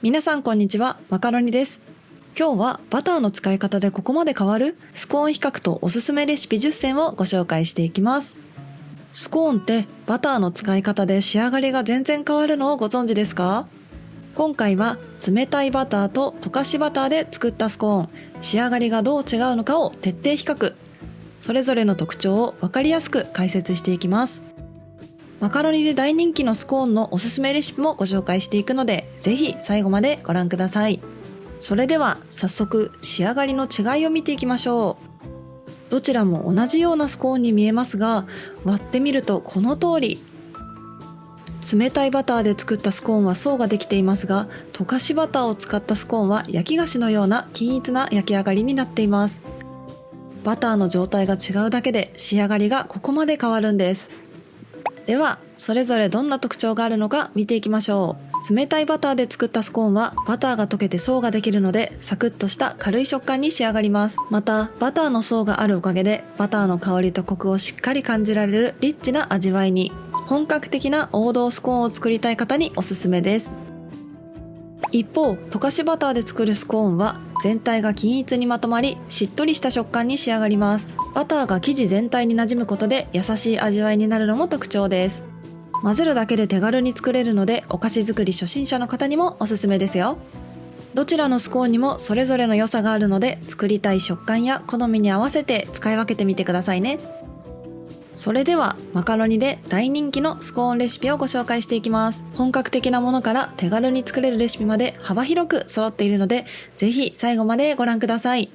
皆さんこんにちは、マカロニです。今日はバターの使い方でここまで変わるスコーン比較とおすすめレシピ10選をご紹介していきます。スコーンってバターの使い方で仕上がりが全然変わるのをご存知ですか？今回は冷たいバターと溶かしバターで作ったスコーン、仕上がりがどう違うのかを徹底比較。それぞれの特徴を分かりやすく解説していきます。マカロニで大人気のスコーンのおすすめレシピもご紹介していくので、ぜひ最後までご覧ください。それでは早速仕上がりの違いを見ていきましょう。どちらも同じようなスコーンに見えますが、割ってみるとこの通り。冷たいバターで作ったスコーンは層ができていますが、溶かしバターを使ったスコーンは焼き菓子のような均一な焼き上がりになっています。バターの状態が違うだけで仕上がりがここまで変わるんです。ではそれぞれどんな特徴があるのか見ていきましょう。冷たいバターで作ったスコーンはバターが溶けて層ができるので、サクッとした軽い食感に仕上がります。またバターの層があるおかげでバターの香りとコクをしっかり感じられるリッチな味わいに。本格的な王道スコーンを作りたい方におすすめです。一方、溶かしバターで作るスコーンは全体が均一にまとまり、しっとりした食感に仕上がります。バターが生地全体に馴染むことで優しい味わいになるのも特徴です。混ぜるだけで手軽に作れるので、お菓子作り初心者の方にもおすすめですよ。どちらのスコーンにもそれぞれの良さがあるので、作りたい食感や好みに合わせて使い分けてみてくださいね。それではマカロニで大人気のスコーンレシピをご紹介していきます。本格的なものから手軽に作れるレシピまで幅広く揃っているので、ぜひ最後までご覧ください。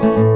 す。